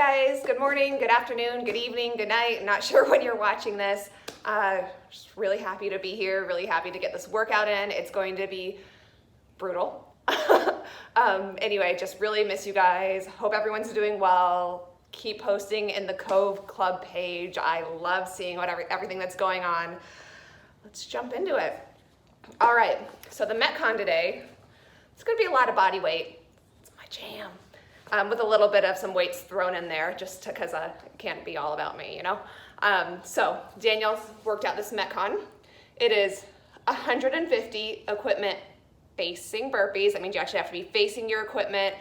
guys, good morning, good afternoon, good evening, good night. Not sure when you're watching this. Just really happy to be here, really happy to get this workout in. It's going to be brutal. Anyway, just really miss you guys. Hope everyone's doing well. Keep posting in the Cove Club page. I love seeing everything that's going on. Let's jump into it. All right, so the MetCon today, it's gonna be a lot of body weight. It's my jam. With a little bit of some weights thrown in there, just because it can't be all about me, you know? So Daniel's worked out this MetCon. It is 150 equipment facing burpees. That means you actually have to be facing your equipment.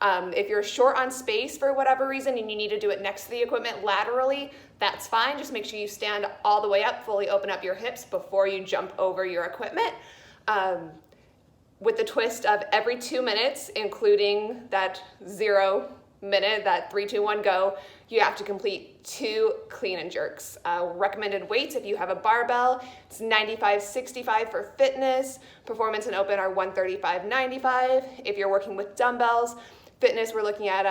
If you're short on space for whatever reason and you need to do it next to the equipment laterally, that's fine. Just make sure you stand all the way up, fully open up your hips before you jump over your equipment. With the twist of every 2 minutes, including that 0 minute, that 3, 2, 1, go, you have to complete 2 clean and jerks. Recommended weights, if you have a barbell, it's 95-65 for fitness. Performance and open are 135-95. If you're working with dumbbells, fitness, we're looking at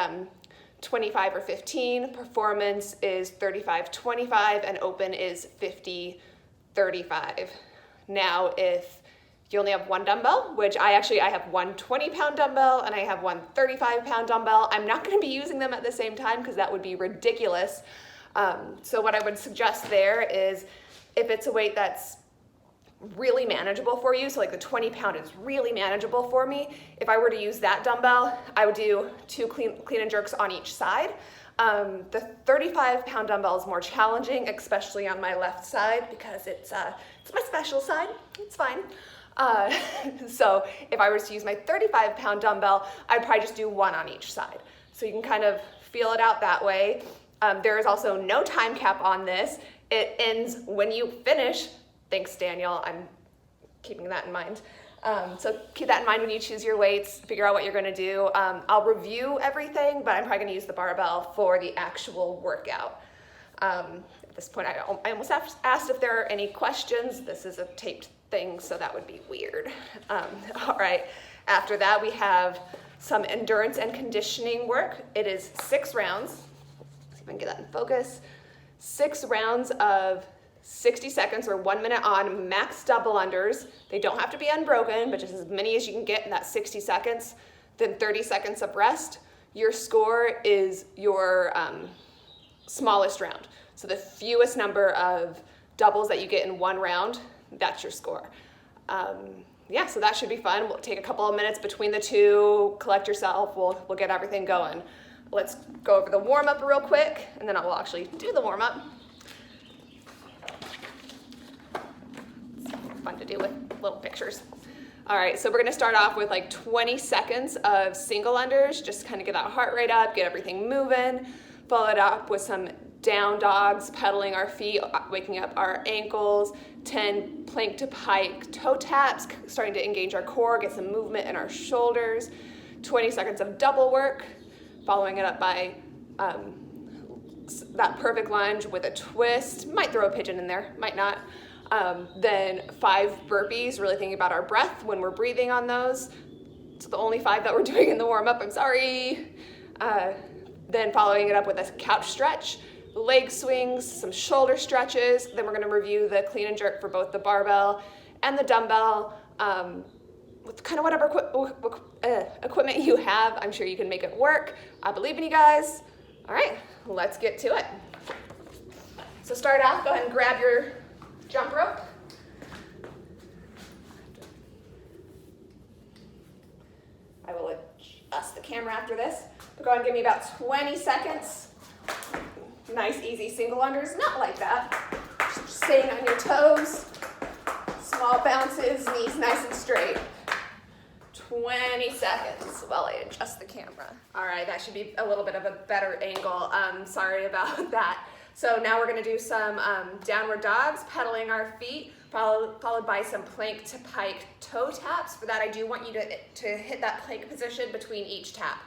25 or 15. Performance is 35-25, and open is 50-35. Now, if you only have one dumbbell, which I have one 20-pound dumbbell and I have one 35-pound dumbbell. I'm not going to be using them at the same time because that would be ridiculous. So what I would suggest there is if it's a weight that's really manageable for you, so like the 20-pound is really manageable for me, if I were to use that dumbbell, I would do 2 clean and jerks on each side. The 35-pound dumbbell is more challenging, especially on my left side because it's my special side. It's fine. So if I was to use my 35-pound dumbbell, I'd probably just do 1 on each side. So you can kind of feel it out that way. There is also no time cap on this. It ends when you finish. Thanks, Daniel. I'm keeping that in mind. So keep that in mind when you choose your weights, figure out what you're going to do. I'll review everything, but I'm probably going to use the barbell for the actual workout. At this point, I almost asked if there are any questions. This is a taped thing, so that would be weird. All right, after that we have some endurance and conditioning work. It is 6 rounds. Let's see if I can get that in focus. 6 rounds of 60 seconds or 1 minute on max double unders. They don't have to be unbroken, but just as many as you can get in that 60 seconds, then 30 seconds of rest. Your score is your smallest round. So the fewest number of doubles that you get in 1 round, that's your score. Yeah, so that should be fun. We'll take a couple of minutes between the two, collect yourself, we'll get everything going. Let's go over the warm-up real quick, and then I will actually do the warm-up. It's fun to do with little pictures. All right, so we're gonna start off with like 20 seconds of single unders, just kind of get that heart rate up, get everything moving. Follow it up with some down dogs, pedaling our feet, waking up our ankles, 10 plank to pike toe taps, starting to engage our core, get some movement in our shoulders, 20 seconds of double work, following it up by that perfect lunge with a twist, might throw a pigeon in there, might not. Then 5 burpees, really thinking about our breath when we're breathing on those. It's the only 5 that we're doing in the warm-up, I'm sorry. Then following it up with a couch stretch, leg swings, some shoulder stretches. Then we're going to review the clean and jerk for both the barbell and the dumbbell. With kind of whatever equipment you have, I'm sure you can make it work. I believe in you guys. All right, let's get to it. So start off, go ahead and grab your jump rope. I will adjust the camera after this. But go ahead and give me about 20 seconds. Nice, easy single unders, not like that. Just staying on your toes. Small bounces, knees nice and straight. 20 seconds while I adjust the camera. All right, that should be a little bit of a better angle. Sorry about that. So now we're gonna do some downward dogs, pedaling our feet, followed by some plank to pike toe taps. For that, I do want you to hit that plank position between each tap.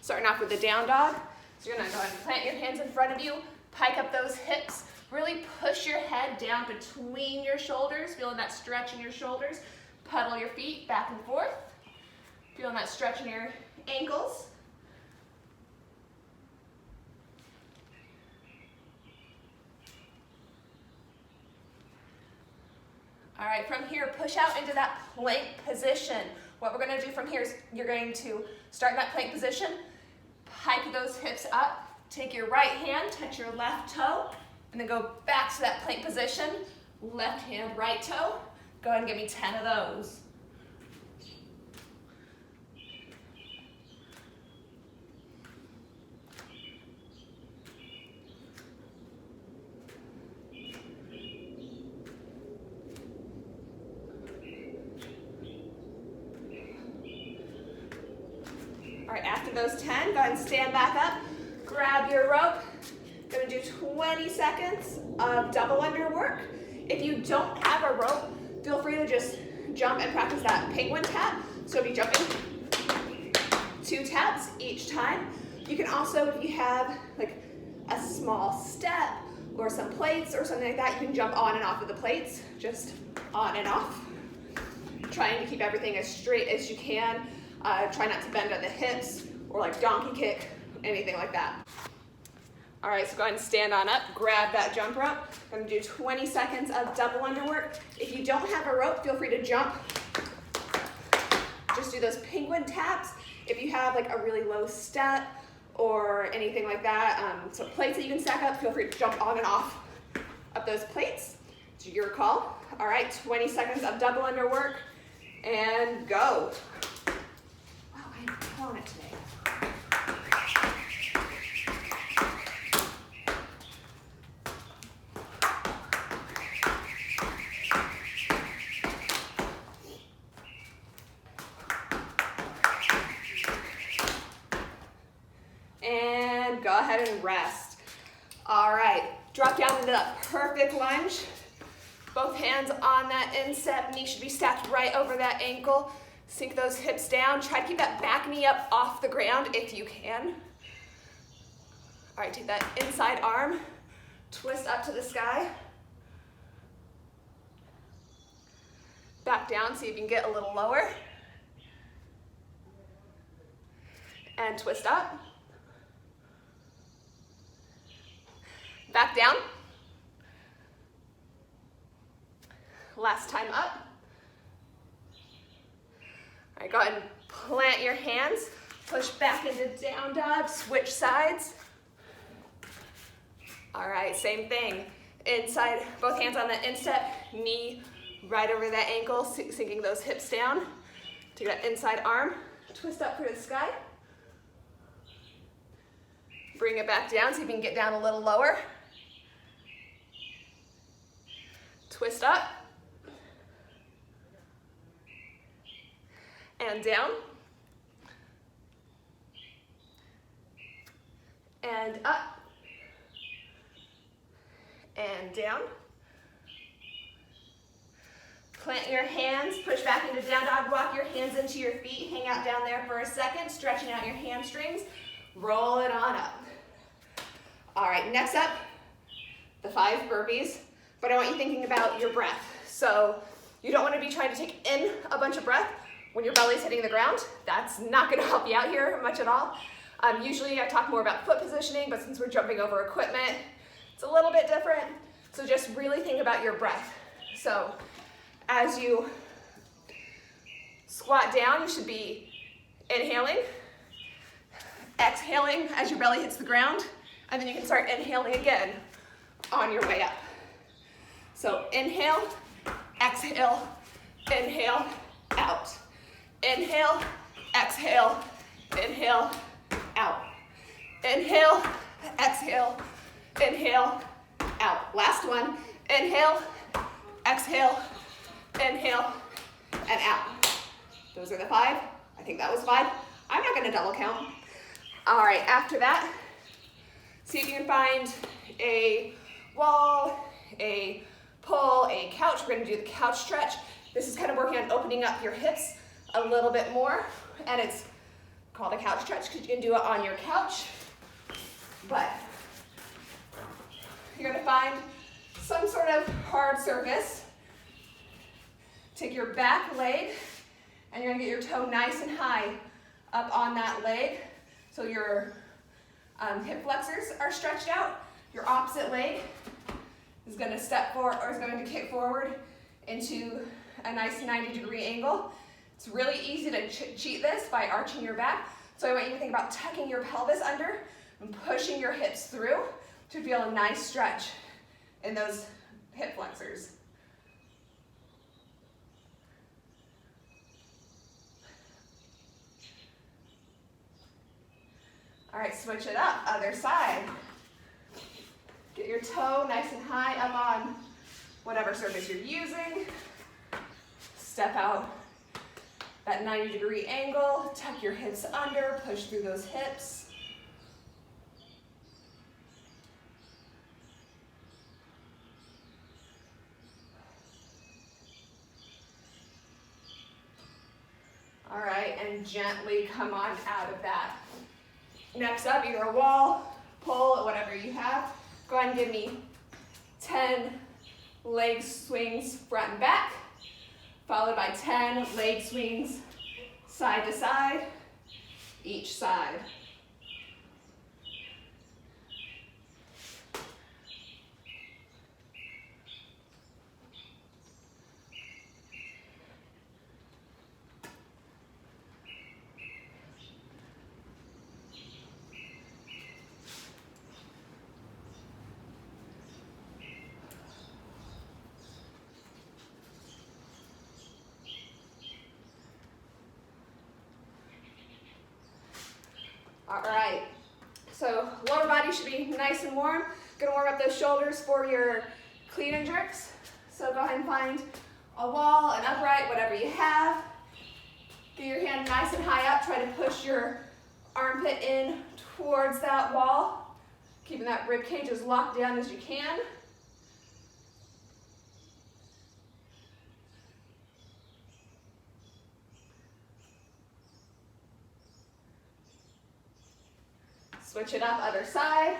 Starting off with the down dog. So you're gonna go ahead and plant your hands in front of you, pike up those hips, really push your head down between your shoulders, feeling that stretch in your shoulders. Pedal your feet back and forth, feeling that stretch in your ankles. right, from here, push out into that plank position. What we're gonna do from here is you're going to start in that plank position, hike those hips up, take your right hand, touch your left toe, and then go back to that plank position. Left hand, right toe. Go ahead and give me 10 of those. All right, after those 10, go ahead and stand back up, grab your rope. Gonna do 20 seconds of double under work. If you don't have a rope, feel free to just jump and practice that penguin tap. So be jumping 2 taps each time. You can also, if you have like a small step or some plates or something like that, you can jump on and off of the plates, just on and off. Trying to keep everything as straight as you can. Try not to bend at the hips or like donkey kick, anything like that. All right, so go ahead and stand on up, grab that jump rope. I'm gonna do 20 seconds of double under work. If you don't have a rope, feel free to jump. Just do those penguin taps. If you have like a really low step or anything like that, so plates that you can stack up, feel free to jump on and off of those plates. It's your call. All right, 20 seconds of double under work, and go. Wow, I'm killing it today. And go ahead and rest. All right, drop down into that perfect lunge. Both hands on that instep, knee should be stacked right over that ankle. Sink those hips down. Try to keep that back knee up off the ground if you can. All right, take that inside arm, twist up to the sky. Back down, see if you can get a little lower. And twist up. Back down. Last time up. All right, go ahead and plant your hands. Push back into down dog, switch sides. All right, same thing. Inside, both hands on the instep, knee right over that ankle, sinking those hips down. Take that inside arm, twist up through the sky. Bring it back down, see if you can get down a little lower. Twist up. And down. And up. And down. Plant your hands, push back into down dog, walk your hands into your feet, hang out down there for a second, stretching out your hamstrings, roll it on up. All right, next up, the 5 burpees, but I want you thinking about your breath. So you don't want to be trying to take in a bunch of breath when your belly's hitting the ground. That's not going to help you out here much at all. Usually I talk more about foot positioning, but since we're jumping over equipment, it's a little bit different. So just really think about your breath. So as you squat down, you should be inhaling, exhaling as your belly hits the ground, and then you can start inhaling again on your way up. So inhale, exhale, inhale, out. Inhale, exhale, inhale, out. Inhale, exhale, inhale, out. Last one, inhale, exhale, inhale, and out. Those are the 5. I think that was 5. I'm not gonna double count. All right, after that, see if you can find a wall, a pull, a couch. We're gonna do the couch stretch. This is kind of working on opening up your hips a little bit more, and it's called a couch stretch because you can do it on your couch, but you're gonna find some sort of hard surface. Take your back leg, and you're gonna get your toe nice and high up on that leg, so your hip flexors are stretched out. Your opposite leg is gonna step forward, or is going to kick forward into a nice 90-degree angle. It's really easy to cheat this by arching your back. So I want you to think about tucking your pelvis under and pushing your hips through to feel a nice stretch in those hip flexors. All right, switch it up, other side. Get your toe nice and high up on whatever surface you're using. Step out that 90-degree angle, tuck your hips under, push through those hips. All right, and gently come on out of that. Next up, either a wall, pull, whatever you have. Go ahead and give me 10 leg swings front and back, followed by 10 leg swings side to side, each side. All right, so lower body should be nice and warm. Gonna warm up those shoulders for your clean and jerks. So go ahead and find a wall, an upright, whatever you have. Get your hand nice and high up. Try to push your armpit in towards that wall, keeping that rib cage as locked down as you can. Switch it up, other side.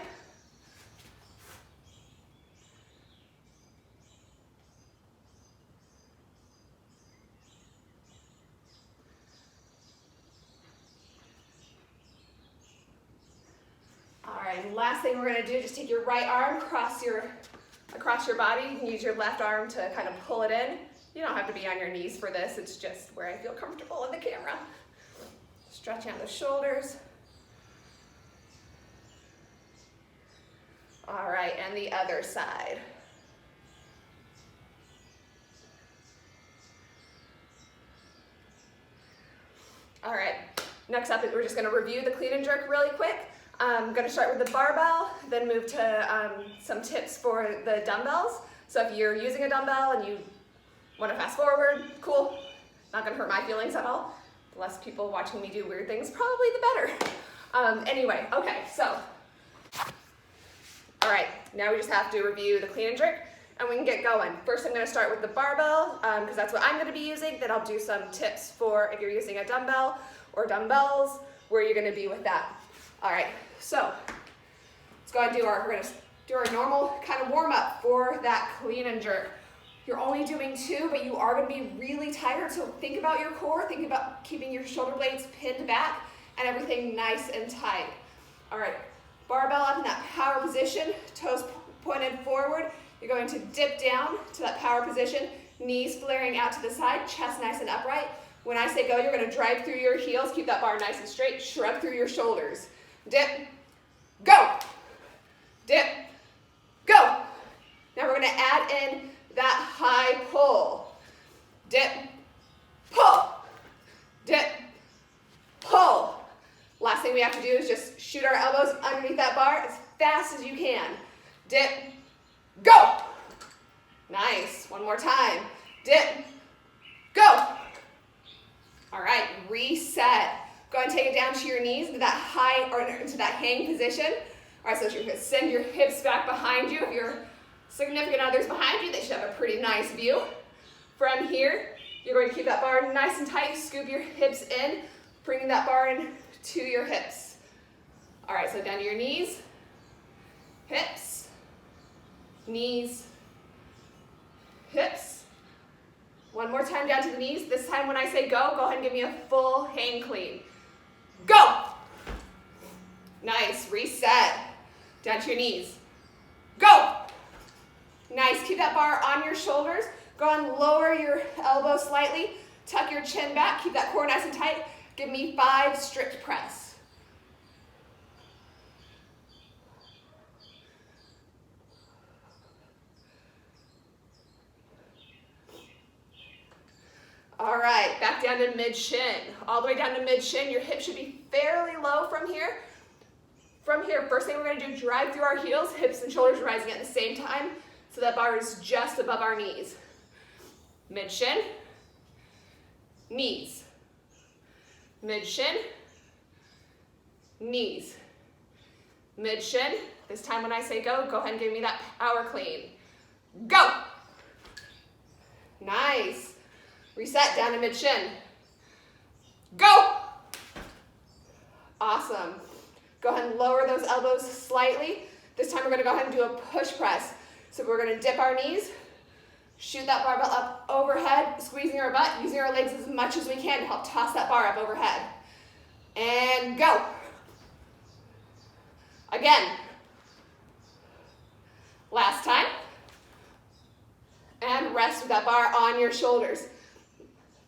All right, and last thing we're gonna do, just take your right arm across your body. You can use your left arm to kind of pull it in. You don't have to be on your knees for this. It's just where I feel comfortable in the camera. Stretch out the shoulders. All right, and the other side. All right, next up, we're just gonna review the clean and jerk really quick. I'm gonna start with the barbell, then move to some tips for the dumbbells. So if you're using a dumbbell and you wanna fast forward, cool. Not gonna hurt my feelings at all. The less people watching me do weird things, probably the better. Anyway, okay, so. All right, now we just have to review the clean and jerk and we can get going. First, I'm gonna start with the barbell because that's what I'm gonna be using. Then I'll do some tips for if you're using a dumbbell or dumbbells, where you're gonna be with that. All right, so let's go ahead and we're gonna do our normal kind of warm up for that clean and jerk. You're only doing 2, but you are gonna be really tired, so think about your core, think about keeping your shoulder blades pinned back and everything nice and tight. All right. Barbell up in that power position, toes pointed forward. You're going to dip down to that power position, knees flaring out to the side, chest nice and upright. When I say go, you're gonna drive through your heels, keep that bar nice and straight, shrug through your shoulders. Dip, go, dip, go. Now we're gonna add in that high pull. Dip, pull, dip, pull. Last thing we have to do is just shoot our elbows underneath that bar as fast as you can. Dip, go. Nice, one more time. Dip, go. All right, reset. Go ahead and take it down to your knees into that high or into that hang position. All right, so you're gonna send your hips back behind you. If your significant other's behind you, they should have a pretty nice view. From here, you're going to keep that bar nice and tight, scoop your hips in, bringing that bar in to your hips. All right, so down to your knees, hips, knees, hips. One more time down to the knees. This time when I say go ahead and give me a full hang clean. Go. Nice, reset. Down to your knees. Go. Nice, keep that bar on your shoulders. Go on, lower your elbow slightly, tuck your chin back, keep that core nice and tight. Give me 5 strict press. All right, back down to mid-shin. All the way down to mid-shin. Your hips should be fairly low from here. From here, first thing we're gonna do, drive through our heels, hips and shoulders rising at the same time, so that bar is just above our knees. Mid-shin, knees. Mid-shin, knees. Mid-shin. This time when I say go ahead and give me that power clean. Go! Nice. Reset down to mid-shin. Go! Awesome. Go ahead and lower those elbows slightly. This time we're gonna go ahead and do a push press. So we're gonna dip our knees, shoot that barbell up overhead, squeezing our butt, using our legs as much as we can to help toss that bar up overhead. And go. Again. Last time. And rest with that bar on your shoulders.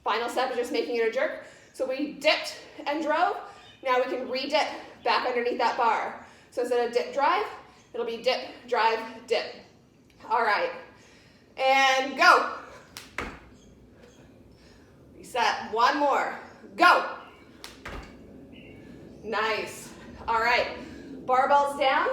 Final step is just making it a jerk. So we dipped and drove. Now we can re-dip back underneath that bar. So instead of dip, drive, it'll be dip, drive, dip. All right. And go. Reset. One more. Go. Nice. All right. Barbells down.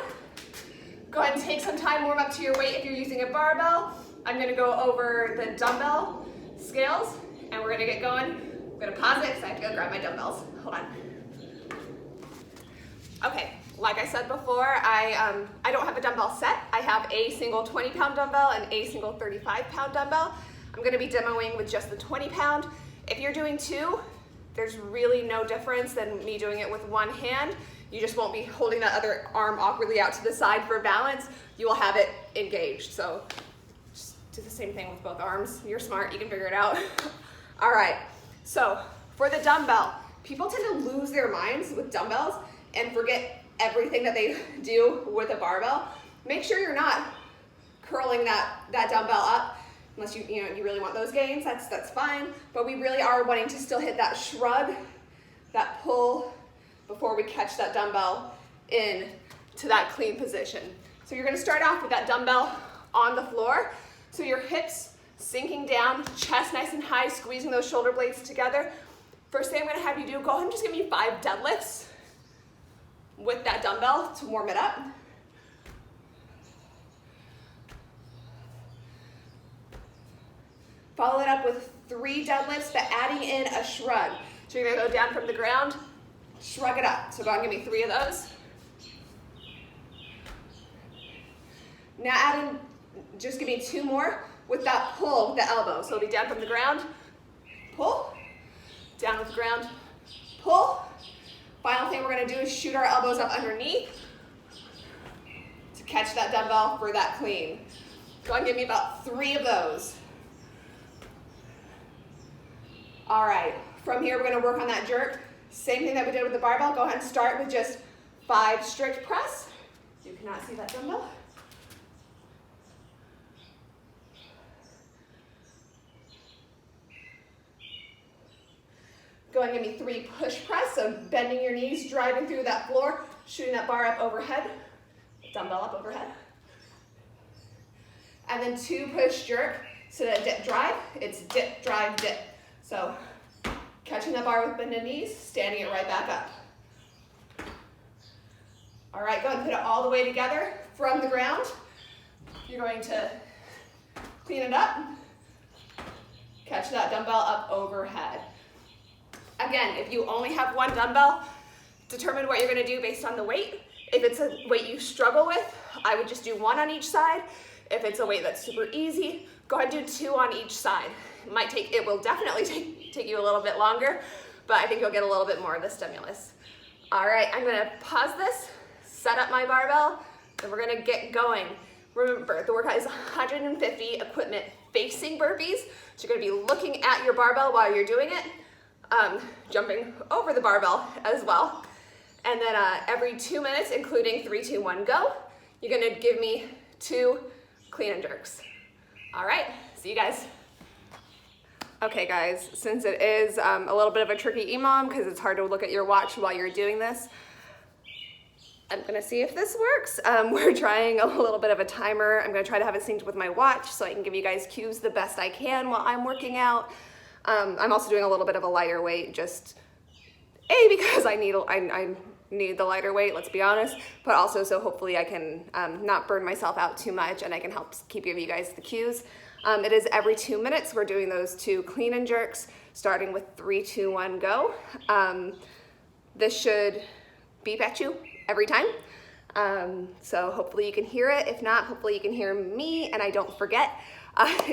Go ahead and take some time, warm up to your weight if you're using a barbell. I'm going to go over the dumbbell scales, and we're going to get going. I'm going to pause it because I have to go grab my dumbbells. Hold on. Okay, like I said before, I don't have a dumbbell set. I have a single 20-pound dumbbell and a single 35-pound dumbbell. I'm going to be demoing with just the 20-pound. If you're doing 2, there's really no difference than me doing it with one hand. You just won't be holding that other arm awkwardly out to the side for balance. You will have it engaged. So just do the same thing with both arms. You're smart, you can figure it out. All right, so for the dumbbell, people tend to lose their minds with dumbbells and forget everything that they do with a barbell. Make sure you're not curling that dumbbell up, unless you really want those gains, that's fine. But we really are wanting to still hit that shrug, that pull, before we catch that dumbbell in to that clean position. So you're gonna start off with that dumbbell on the floor. So your hips sinking down, chest nice and high, squeezing those shoulder blades together. First thing I'm gonna have you do, go ahead and just give me 5 deadlifts with that dumbbell to warm it up. Follow it up with 3 deadlifts, but adding in a shrug. So you're gonna go down from the ground, shrug it up. So go ahead and give me 3 of those. Now add in, just give me 2 more with that pull with the elbow. So it'll be down from the ground, pull, down with the ground, pull. Final thing we're gonna do is shoot our elbows up underneath to catch that dumbbell for that clean. Go ahead and give me about 3 of those. All right, from here we're gonna work on that jerk. Same thing that we did with the barbell. Go ahead and start with just 5 strict press. You cannot see that dumbbell. Go ahead and give me 3 push press, so bending your knees, driving through that floor, shooting that bar up overhead, dumbbell up overhead. And then 2 push jerk, so that dip drive, it's dip, drive, dip. So catching that bar with bended knees, standing it right back up. All right, go ahead and put it all the way together from the ground. You're going to clean it up, catch that dumbbell up overhead. Again, if you only have 1 dumbbell, determine what you're gonna do based on the weight. If it's a weight you struggle with, I would just do 1 on each side. If it's a weight that's super easy, go ahead and do 2 on each side. It will definitely take you a little bit longer, but I think you'll get a little bit more of the stimulus. All right, I'm gonna pause this, set up my barbell, and we're gonna get going. Remember, the workout is 150 equipment facing burpees, so you're gonna be looking at your barbell while you're doing it. Jumping over the barbell as well. And then every 2 minutes, including 3, 2, 1, go, you're gonna give me 2 clean and jerks. All right, see you guys. Okay guys, since it is a little bit of a tricky EMOM because it's hard to look at your watch while you're doing this, I'm gonna see if this works. We're trying a little bit of a timer. I'm gonna try to have it synced with my watch so I can give you guys cues the best I can while I'm working out. I'm also doing a little bit of a lighter weight, just because I need the lighter weight, let's be honest, but also so hopefully I can not burn myself out too much and I can help keep giving you guys the cues. It is every 2 minutes. We're doing those 2 clean and jerks, starting with 3, 2, 1, go. This should beep at you every time. So hopefully you can hear it. If not, hopefully you can hear me and I don't forget.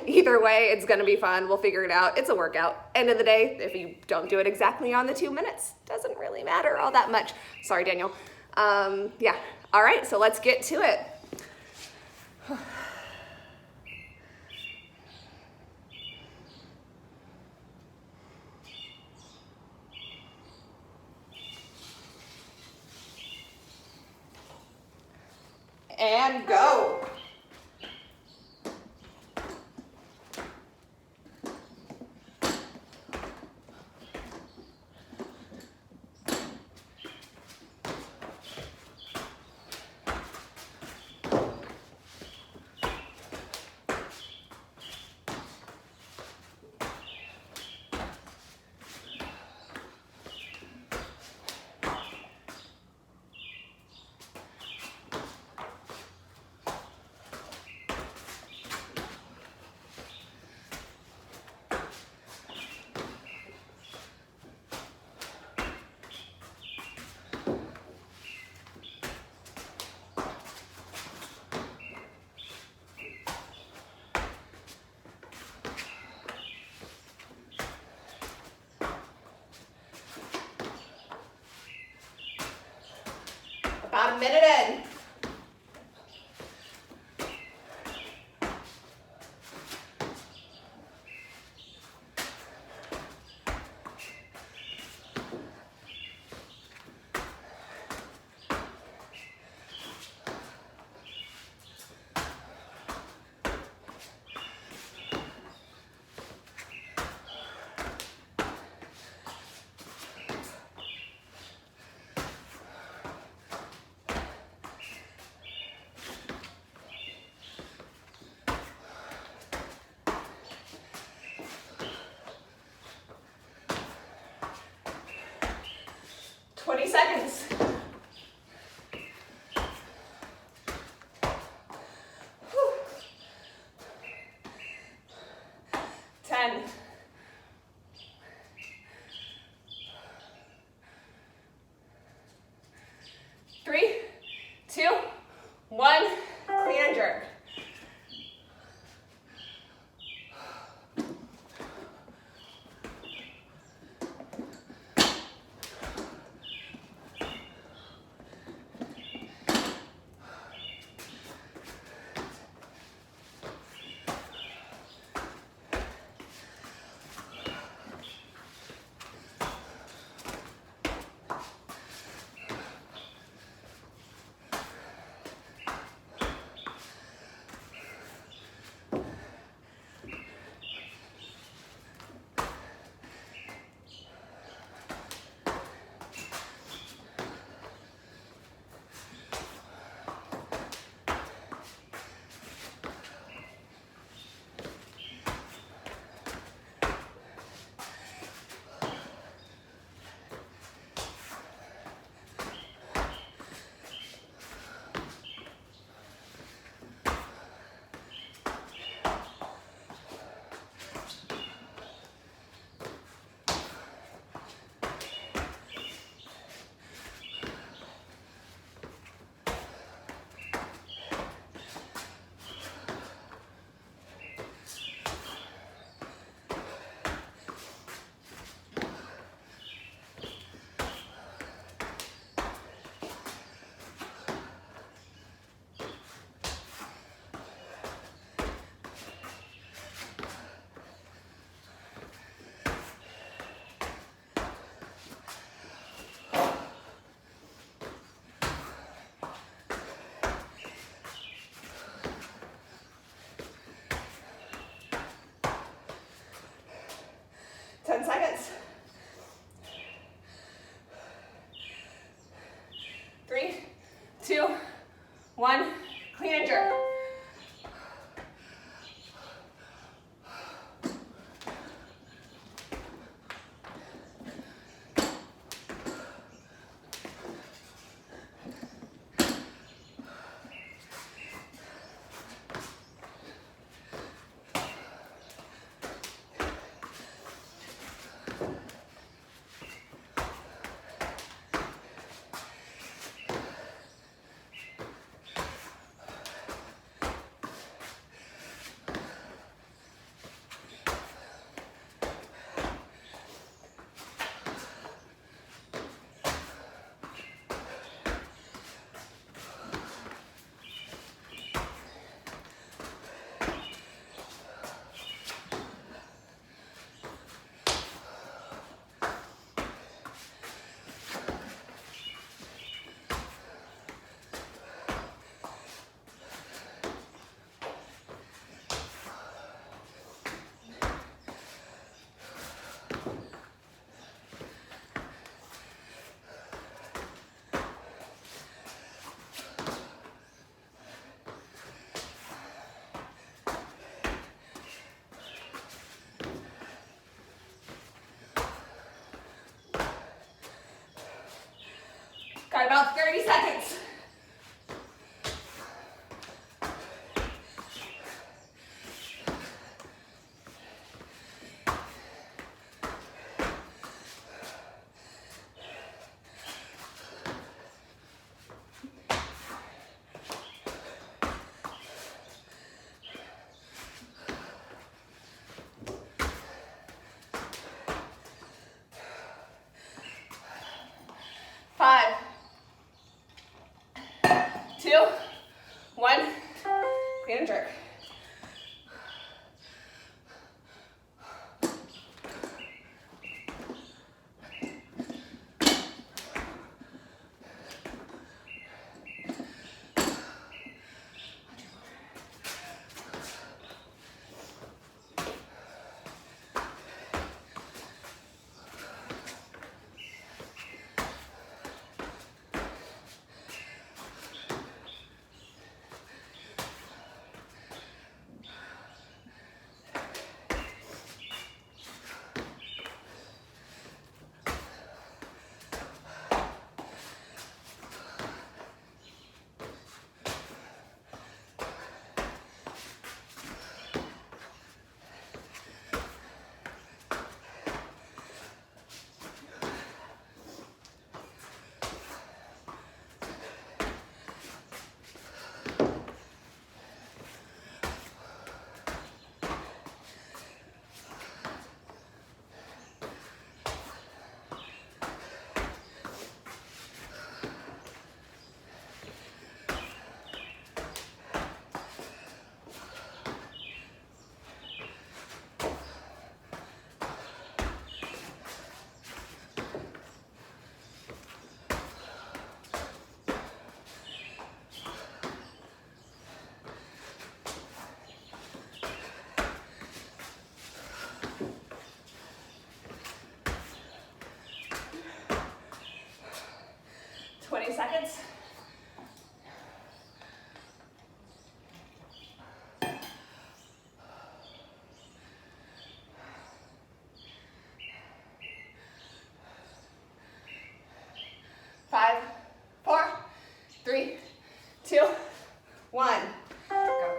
Either way, it's gonna be fun. We'll figure it out. It's a workout. End of the day, if you don't do it exactly on the 2 minutes, doesn't really matter all that much. Sorry, Daniel. Yeah, all right, so let's get to it. And go. About a minute in. Seconds. 10. 3, 2, 1, clean and jerk. 2, 1, clean and jerk. Got about 30 seconds. Five, 2, 1, clean and jerk. Seconds. Five, 4, 3, 2, 1. Go.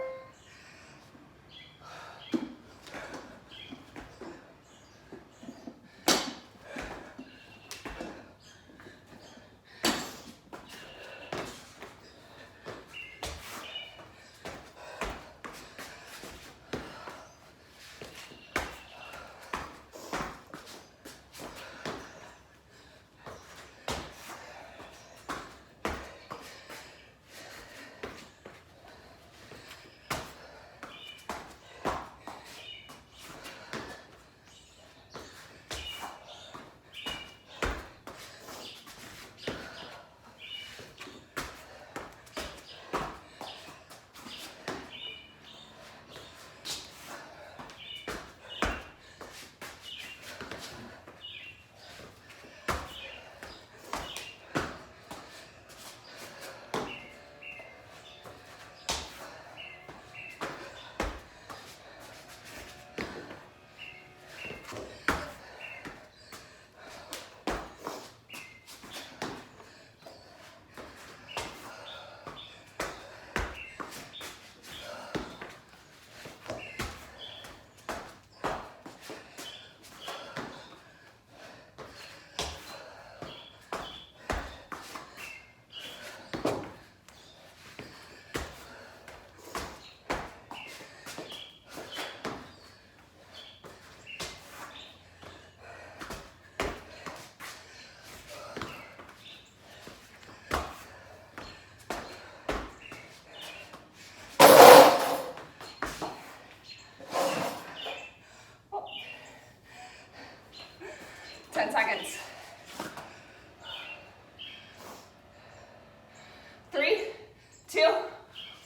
2,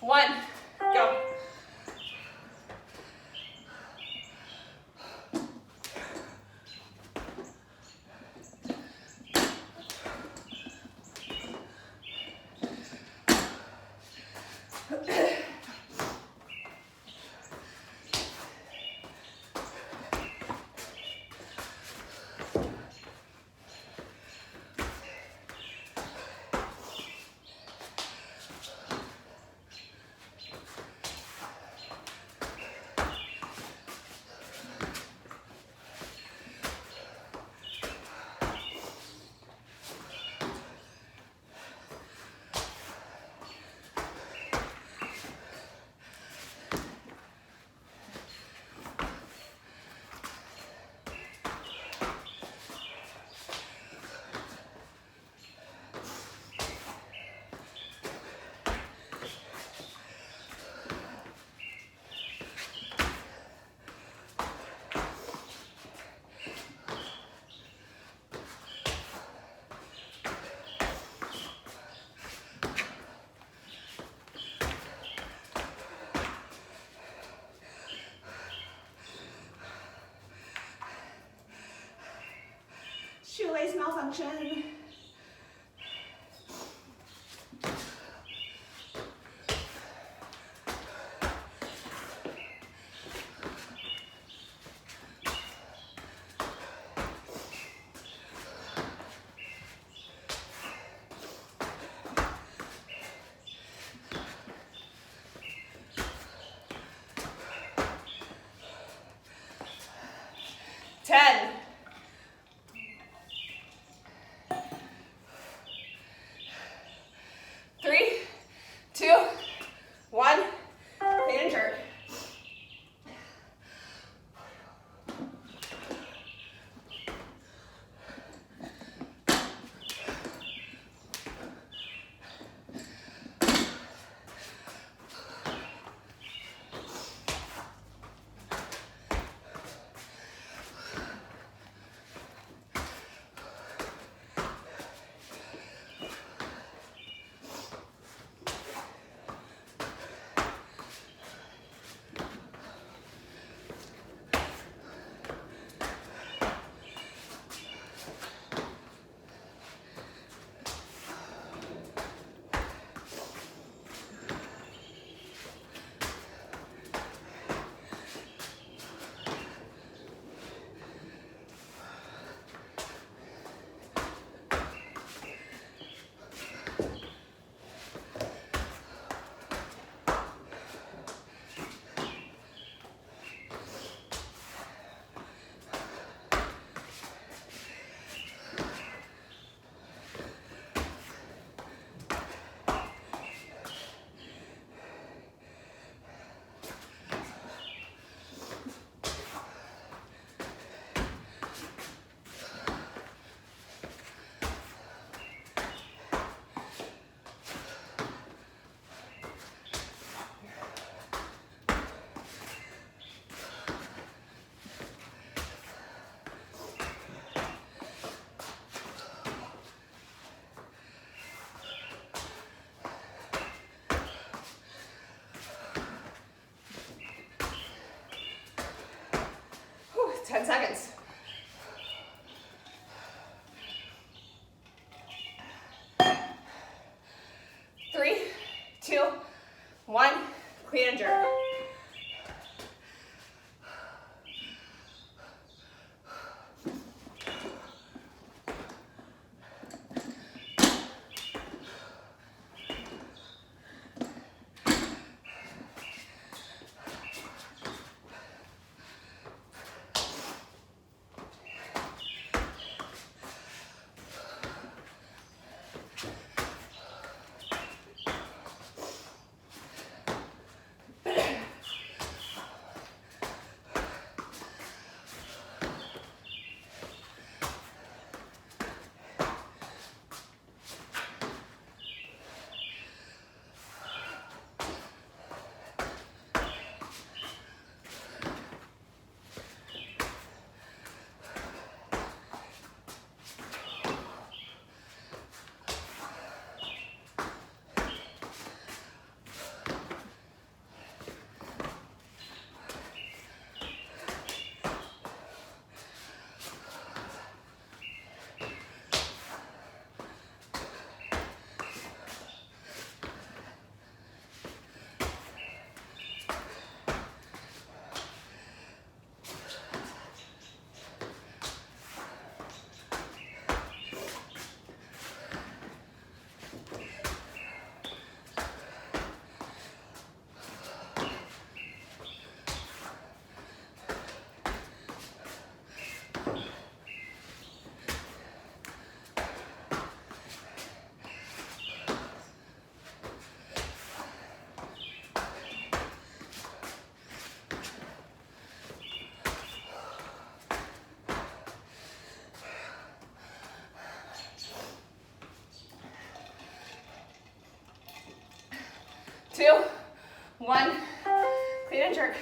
1, go. Shoelace malfunction. Ten. 3, 2, 1, clean and jerk. Whew, 10 seconds. Three, 2, 1, clean and jerk. 2, 1. Clean and jerk.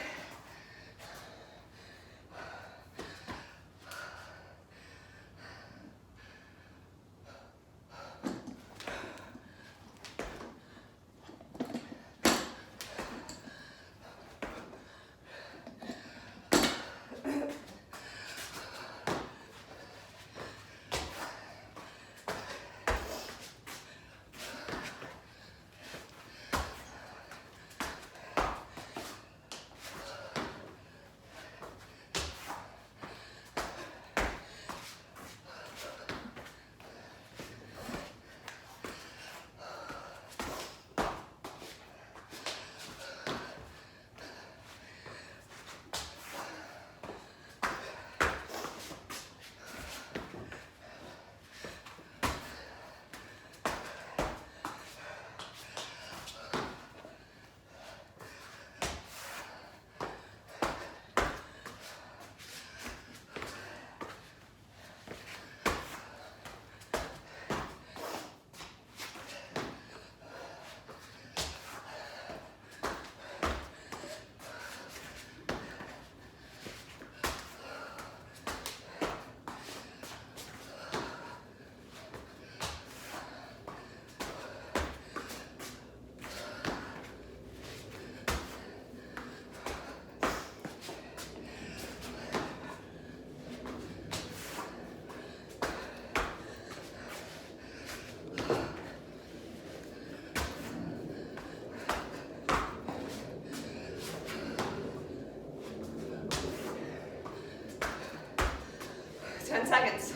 Seconds.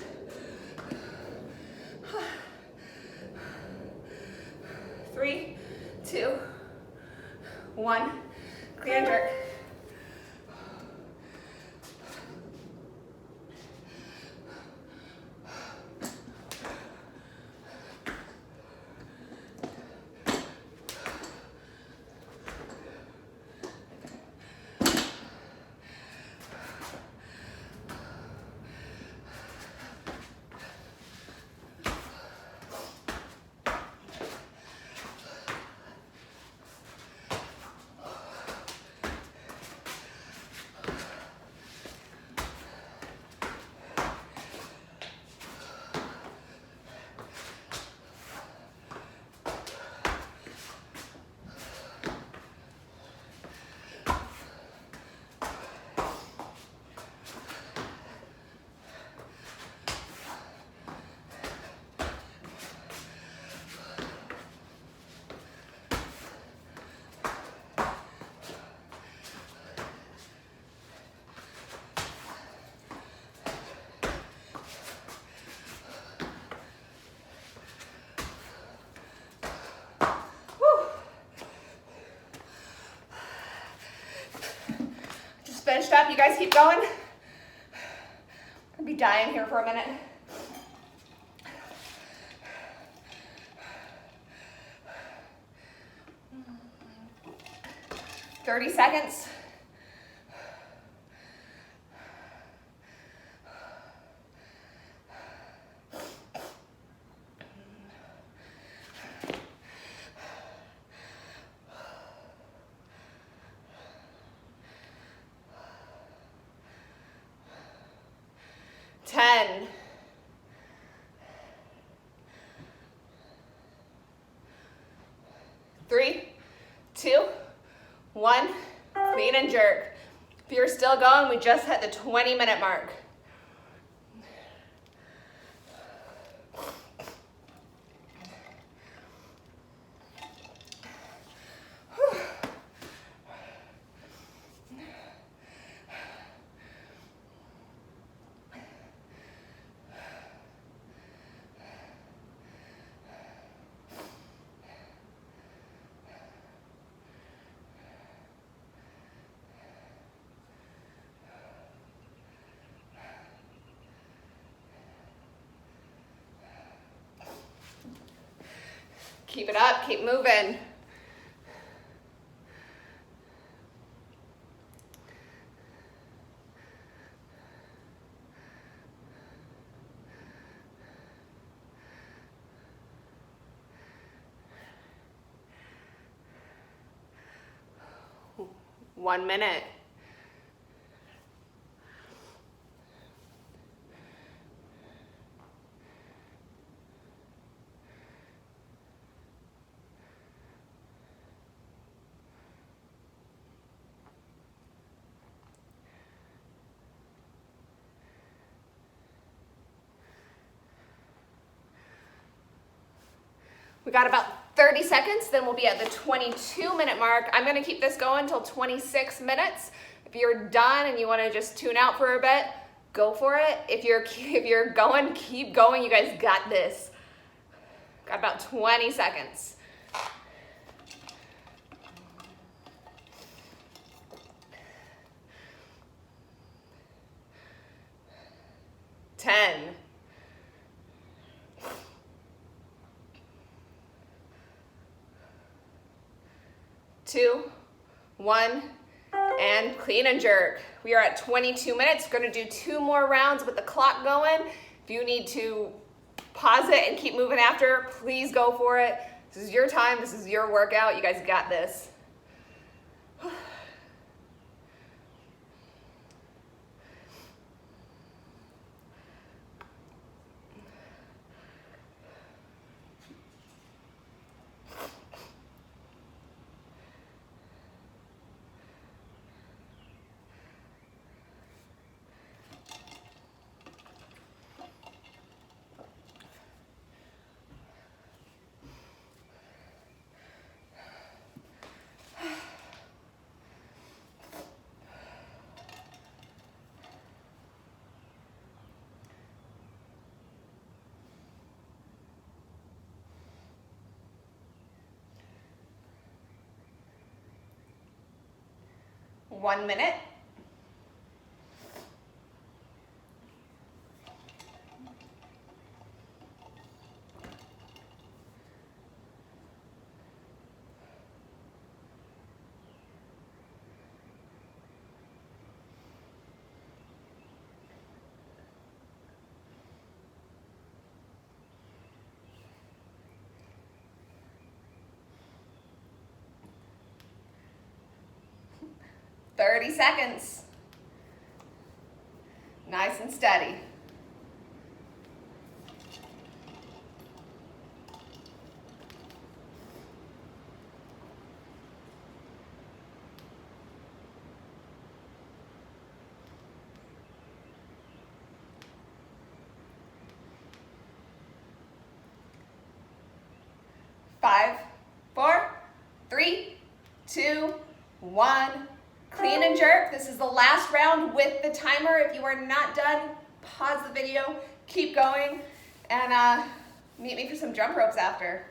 3, 2, 1. Clean and jerk. Finished up. You guys keep going. I'll be dying here for a minute. "30 seconds. Ten. 3, 2, 1. Clean and jerk. If you're still going, we just hit the 20-minute mark. Keep it up, keep moving. 1 minute. We got about 30 seconds, then we'll be at the 22-minute mark. I'm gonna keep this going until 26 minutes. If you're done and you wanna just tune out for a bit, go for it. If you're going, keep going. You guys got this. Got about 20 seconds. 10. 2, 1, and clean and jerk. We are at 22 minutes. We're gonna do 2 more rounds with the clock going. If you need to pause it and keep moving after, please go for it. This is your time, this is your workout. You guys got this. One minute. Thirty seconds. Nice and steady. Five, 4, 3, 2, 1. Clean and jerk. This is the last round with the timer. If you are not done, pause the video, keep going, and meet me for some jump ropes after.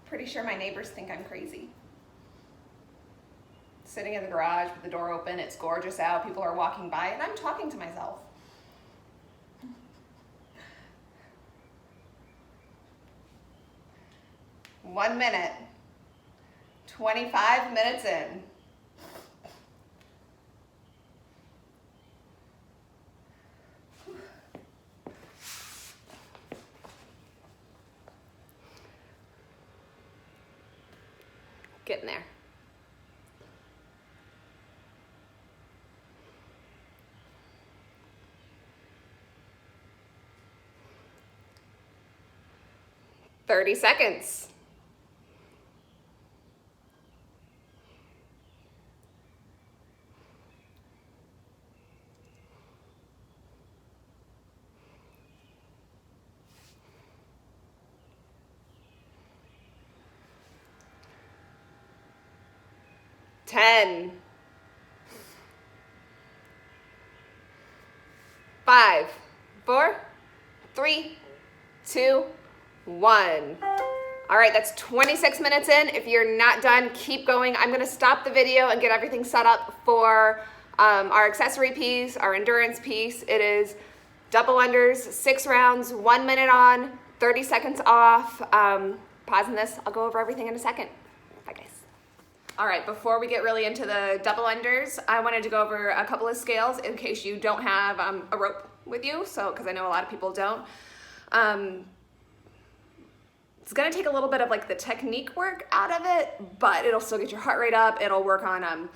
Pretty sure my neighbors think I'm crazy. Sitting in the garage with the door open, it's gorgeous out, people are walking by, and I'm talking to myself. One minute. 25 minutes in. Getting there. Thirty seconds. Ten. 5, 4, 3, 2, 1. All right, that's 26 minutes in. If you're not done, keep going. I'm gonna stop the video and get everything set up for our accessory piece, our endurance piece. It is double unders, 6 rounds, 1 minute on, 30 seconds off. Pausing this, I'll go over everything in a second. Bye guys. All right, before we get really into the double unders, I wanted to go over a couple of scales in case you don't have a rope with you, because I know a lot of people don't. It's gonna take a little bit of like the technique work out of it, but it'll still get your heart rate up. It'll work on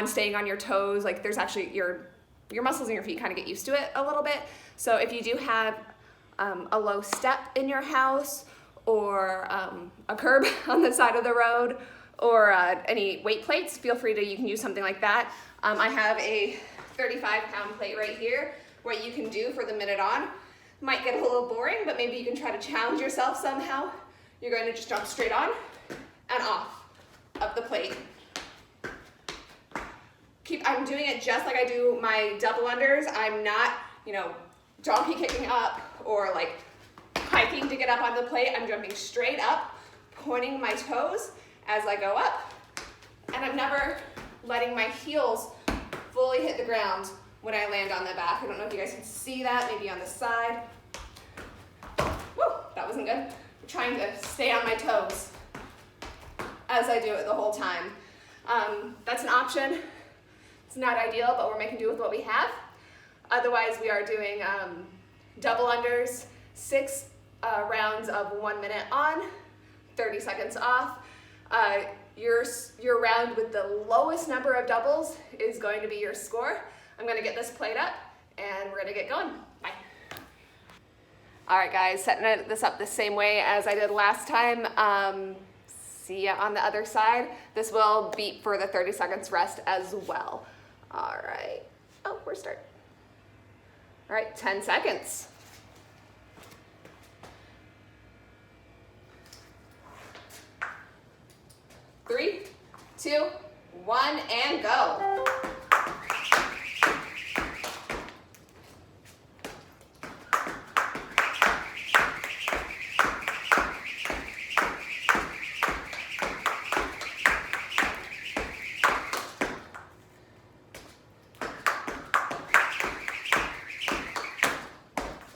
staying on your toes. Like there's actually your muscles in your feet kind of get used to it a little bit. So if you do have a low step in your house or a curb on the side of the road or any weight plates, feel free to, you can use something like that. I have a 35-pound plate right here. What you can do for the minute on, might get a little boring, but maybe you can try to challenge yourself somehow. You're going to just jump straight on and off of the plate. I'm doing it just like I do my double unders. I'm not, donkey kicking up or like hiking to get up on the plate. I'm jumping straight up, pointing my toes as I go up, and I'm never letting my heels fully hit the ground when I land on the back. I don't know if you guys can see that, maybe on the side. Woo, that wasn't good. I'm trying to stay on my toes as I do it the whole time. That's an option. It's not ideal, but we're making do with what we have. Otherwise, we are doing double unders, 6 rounds of 1 minute on, 30 seconds off. Your round with the lowest number of doubles is going to be your score. I'm gonna get this plate up and we're gonna get going. Bye. All right guys, setting this up the same way as I did last time. See ya on the other side. This will beat for the 30 seconds rest as well. All right, we're starting. All right, 10 seconds. 3, 2, 1, and go.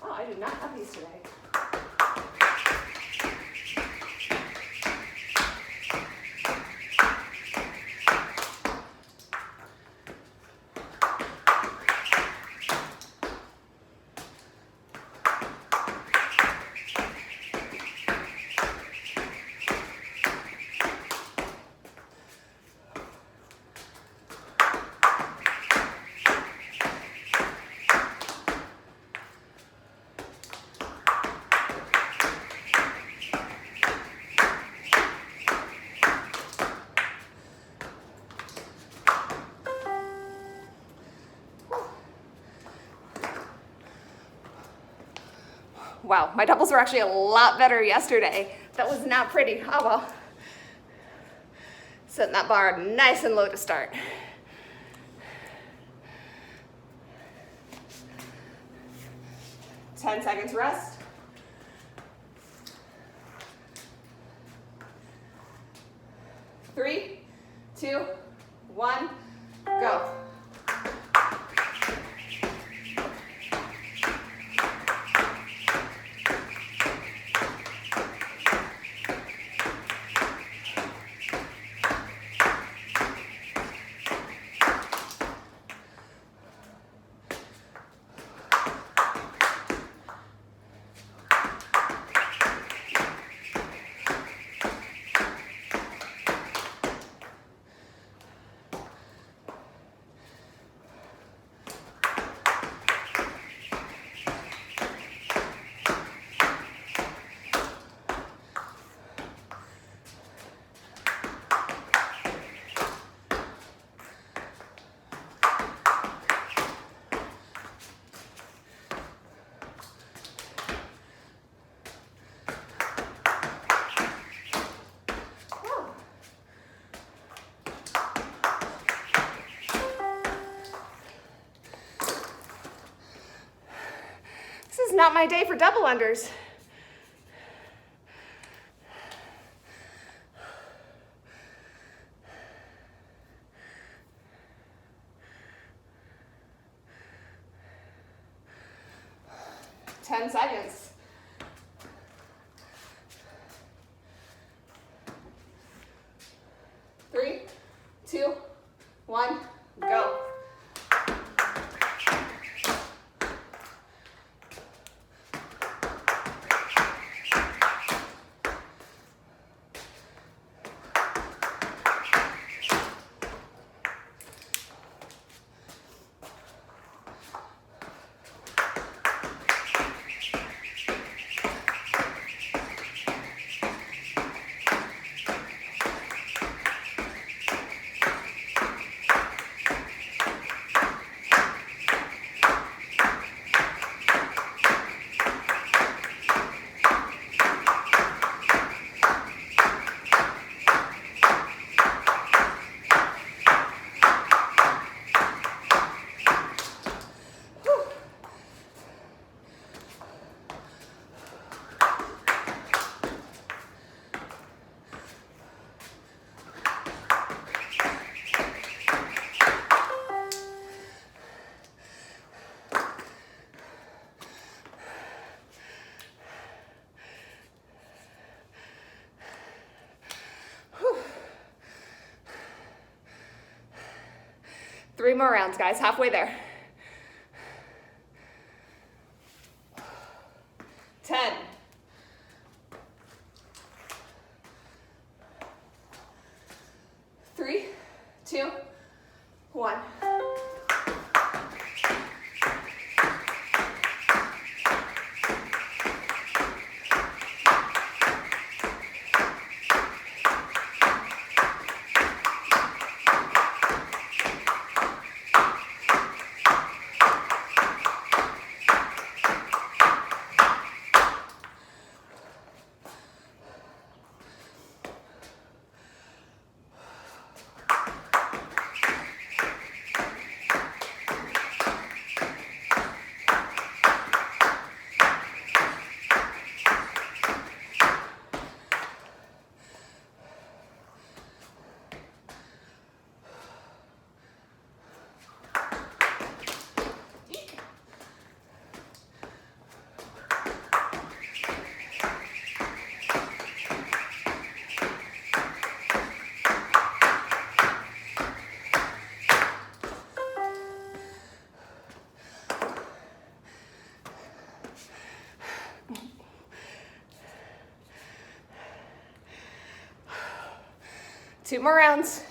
Oh, I do not have these today. Wow, my doubles were actually a lot better yesterday. That was not pretty. Oh well. Setting that bar nice and low to start. Ten seconds rest. 3, 2, 1, go. This is not my day for double unders. 10 seconds. 3, 2, 1, go. Three more rounds, guys, halfway there. 10. 3, 2, 1. Two more rounds.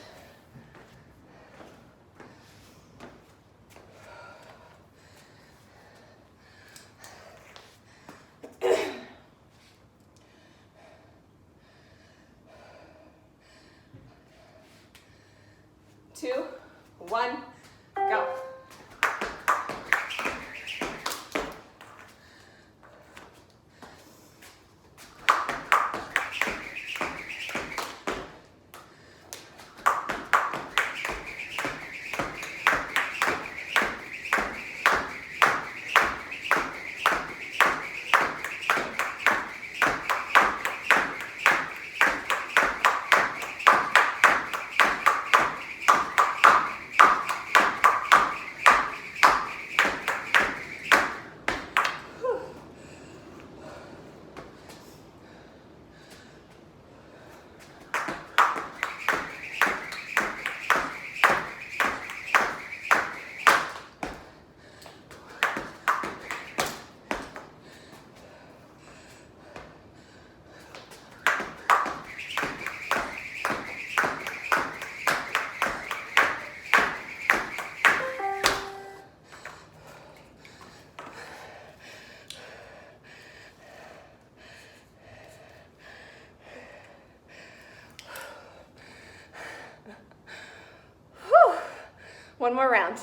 Two, one, go. One more round.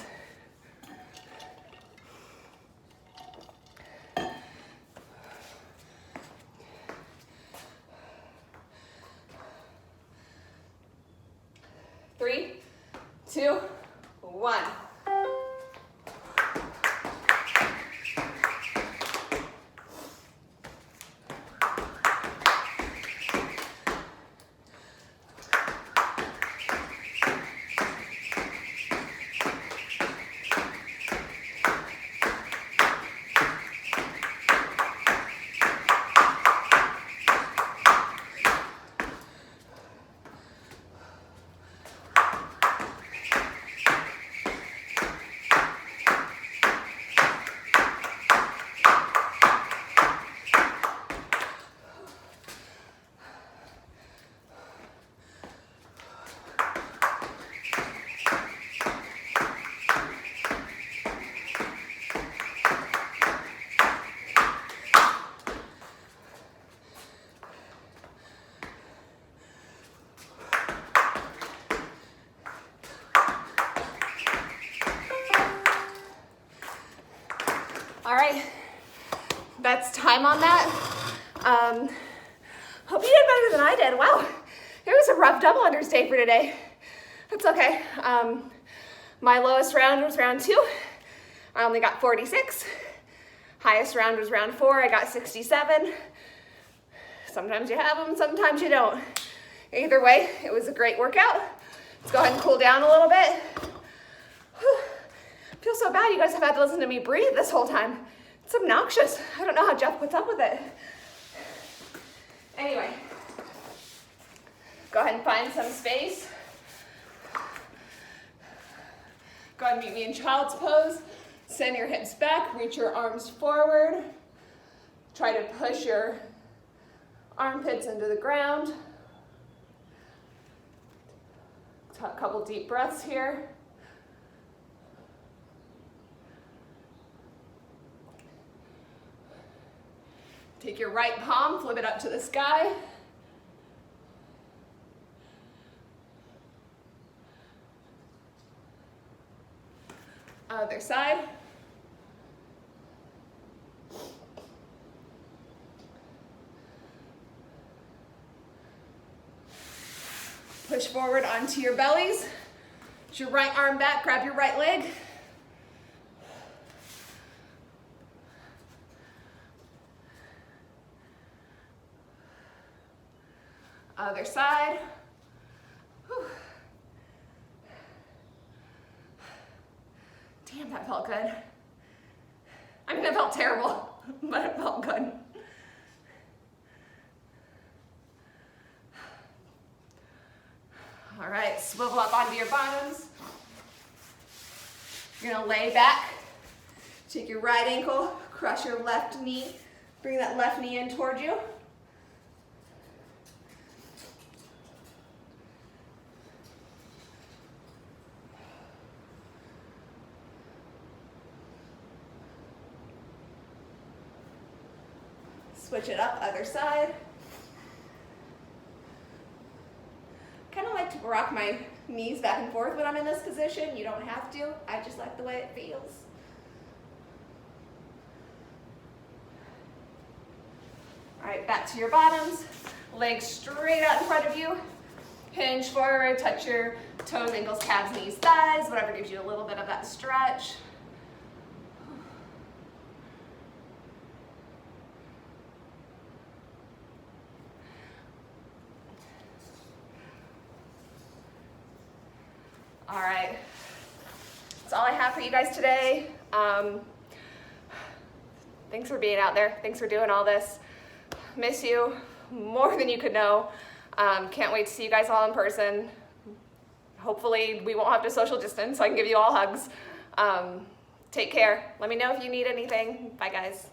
Three, two, one. That's time on that. Hope you did better than I did. Wow, it was a rough double unders day for today. That's okay. My lowest round was round 2. I only got 46. Highest round was round 4. I got 67. Sometimes you have them, sometimes you don't. Either way, it was a great workout. Let's go ahead and cool down a little bit. Whew. I feel so bad you guys have had to listen to me breathe this whole time. It's obnoxious. I don't know how Jeff puts up with it. Anyway, go ahead and find some space. Go ahead and meet me in child's pose. Send your hips back, reach your arms forward. Try to push your armpits into the ground. A couple deep breaths here. Take your right palm, flip it up to the sky. Other side. Push forward onto your bellies. Put your right arm back, grab your right leg. Other side. Whew. Damn, that felt good. I mean, it felt terrible, but it felt good. All right, swivel up onto your bottoms. You're gonna lay back. Take your right ankle, cross your left knee. Bring that left knee in toward you. Switch it up, other side. Kind of like to rock my knees back and forth when I'm in this position. You don't have to. I just like the way it feels. All right, back to your bottoms. Legs straight out in front of you. Hinge forward, touch your toes, ankles, calves, knees, thighs, whatever gives you a little bit of that stretch. All right, that's all I have for you guys today. Thanks for being out there. Thanks for doing all this. Miss you more than you could know. Can't wait to see you guys all in person. Hopefully we won't have to social distance so I can give you all hugs. Take care. Let me know if you need anything. Bye guys.